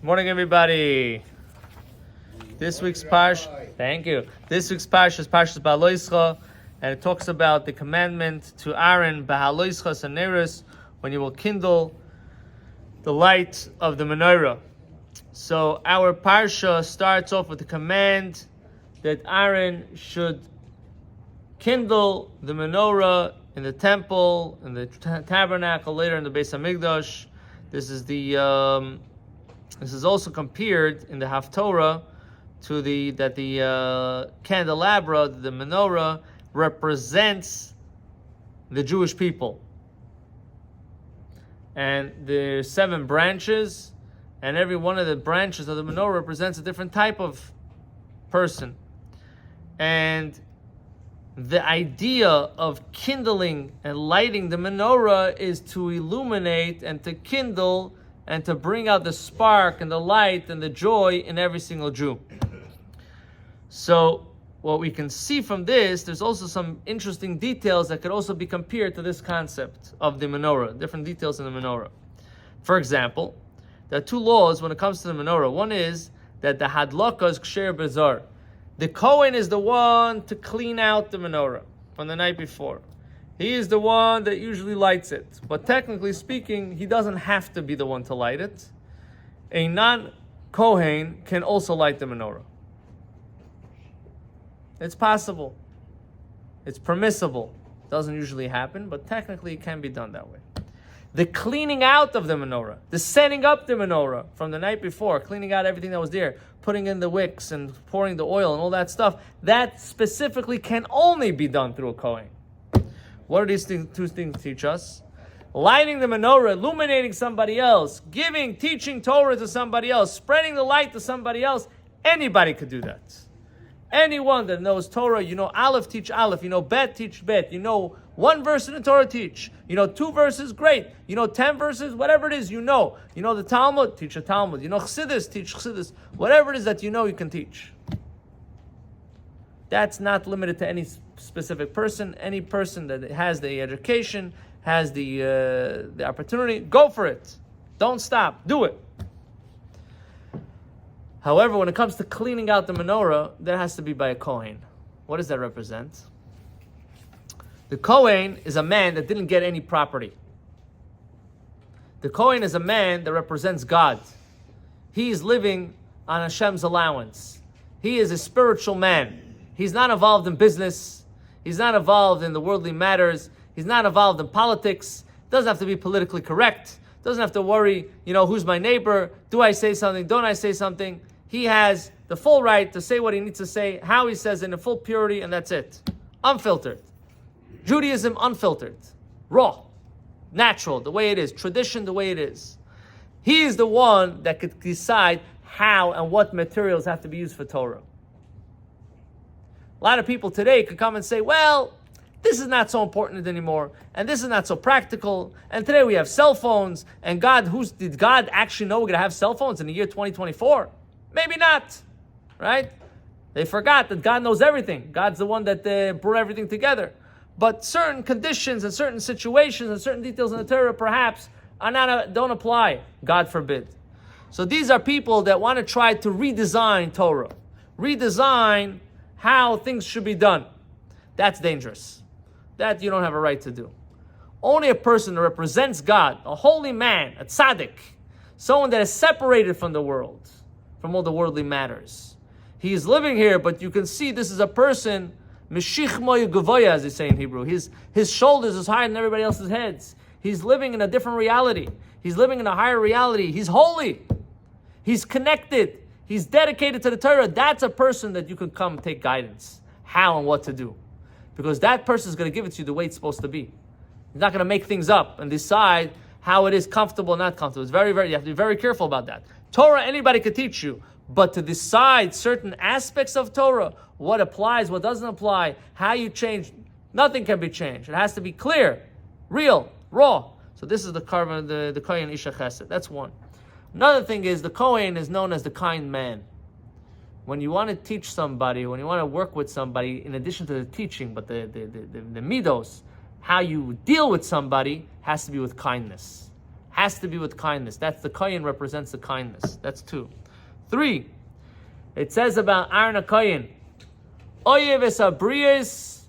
Morning, everybody. This week's thank you. This week's parsha is Parshas Behalotecha, and it talks about the commandment to Aaron, Behalotecha Saneris, when you will kindle the light of the menorah. So our parsha starts off with the command that Aaron should kindle the menorah in the temple, in the tabernacle, later in the Beis Hamikdash. This is also compared in the Haftorah to the candelabra, the menorah, represents the Jewish people. And there's 7 branches, and every one of the branches of the menorah represents a different type of person. And the idea of kindling and lighting the menorah is to illuminate and to kindle and to bring out the spark and the light and the joy in every single Jew. So what we can see from this, there's also some interesting details that could also be compared to this concept of the menorah, different details in the menorah. For example, there are 2 laws when it comes to the menorah. One is that the hadlaka is ksher bezar. The Kohen is the one to clean out the menorah from the night before. He is the one that usually lights it. But technically speaking, he doesn't have to be the one to light it. A non-Kohen can also light the menorah. It's possible. It's permissible. Doesn't usually happen, but technically it can be done that way. The cleaning out of the menorah, the setting up the menorah from the night before, cleaning out everything that was there, putting in the wicks and pouring the oil and all that stuff, that specifically can only be done through a Kohen. What are these 2 things teach us? Lighting the menorah, illuminating somebody else, teaching Torah to somebody else, spreading the light to somebody else, anybody could do that. Anyone that knows Torah, Aleph, teach Aleph. Bet, teach Bet. 1 verse in the Torah, teach. 2 verses, great. 10 verses, whatever it is, the Talmud, teach a Talmud. Chassidus, teach Chassidus. Whatever it is that you can teach. That's not limited to any specific person. Any person that has the education, has the opportunity, go for it. Don't stop. Do it. However, when it comes to cleaning out the menorah, that has to be by a Kohen. What does that represent? The Kohen is a man that didn't get any property. The Kohen is a man that represents God. He is living on Hashem's allowance. He is a spiritual man. He's not involved in business. He's not involved in the worldly matters. He's not involved in politics. Doesn't have to be politically correct. Doesn't have to worry, who's my neighbor? Do I say something? Don't I say something? He has the full right to say what he needs to say, how he says it in full purity, and that's it. Unfiltered. Judaism, unfiltered. Raw. Natural, the way it is. Tradition, the way it is. He is the one that could decide how and what materials have to be used for Torah. A lot of people today could come and say, well, this is not so important anymore, and this is not so practical, and today we have cell phones, and did God actually know we're going to have cell phones in the year 2024? Maybe not, right? They forgot that God knows everything. God's the one that brought everything together. But certain conditions and certain situations and certain details in the Torah perhaps don't apply, God forbid. So these are people that want to try to redesign Torah, redesign how things should be done. That's dangerous. That you don't have a right to do. Only a person that represents God, a holy man, a tzaddik, someone that is separated from the world, from all the worldly matters. He is living here, but you can see this is a person, Meshich moyu gavoya, as they say in Hebrew. His shoulders is higher than everybody else's heads. He's living in a different reality. He's living in a higher reality. He's holy. He's connected. He's dedicated to the Torah. That's a person that you can come take guidance, how and what to do. Because that person is going to give it to you the way it's supposed to be. He's not going to make things up and decide how it is comfortable or not comfortable. It's very, you have to be very careful about that. Torah, anybody could teach you. But to decide certain aspects of Torah, what applies, what doesn't apply, how you change, nothing can be changed. It has to be clear, real, raw. So this is the Kohen Isha Chesed. That's one. Another thing is the Kohen is known as the kind man. When you want to teach somebody, when you want to work with somebody, in addition to the teaching, but the midos, how you deal with somebody has to be with kindness. Has to be with kindness. That's the Kohen represents the kindness. That's 2. 3, it says about Aaron HaKohen, Oyev Esabriyas,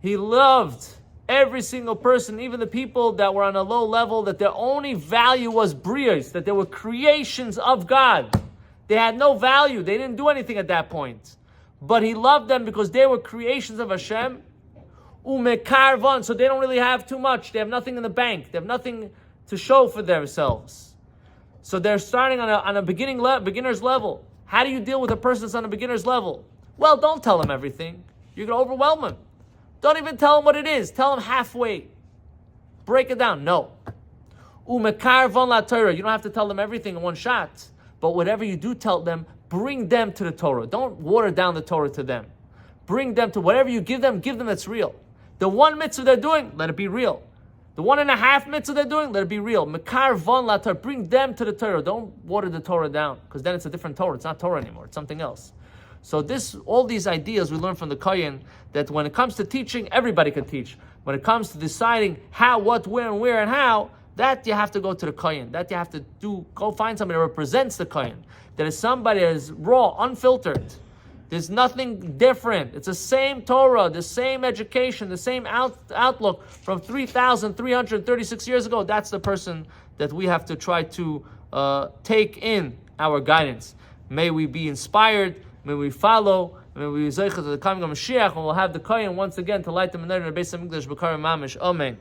he loved every single person, even the people that were on a low level, that their only value was briyas, that they were creations of God. They had no value. They didn't do anything at that point. But he loved them because they were creations of Hashem. Umekarvan, so they don't really have too much. They have nothing in the bank. They have nothing to show for themselves. So they're starting on a beginner's level. How do you deal with a person that's on a beginner's level? Well, don't tell them everything. You're going to overwhelm them. Don't even tell them what it is. Tell them halfway. Break it down. No. Umekarvan la Torah. You don't have to tell them everything in one shot. But whatever you do tell them, bring them to the Torah. Don't water down the Torah to them. Bring them to whatever you give them that's real. The 1 mitzvah they're doing, let it be real. The 1.5 mitzvah they're doing, let it be real. Mekar von la Torah. Bring them to the Torah. Don't water the Torah down, because then it's a different Torah. It's not Torah anymore. It's something else. So all these ideas we learn from the Kohen, that when it comes to teaching, everybody can teach. When it comes to deciding how, what, where, and how, that you have to go to the Kohen. That you have to go find somebody that represents the Kohen. That is somebody that is raw, unfiltered. There's nothing different. It's the same Torah, the same education, the same outlook from 3,336 years ago. That's the person that we have to try to take in our guidance. May we be inspired. May we follow. May we be zeicha to the coming of Mashiach, and we'll have the Kohen once again to light the menorah in the Beis Hamikdash b'karim mamish. Amen.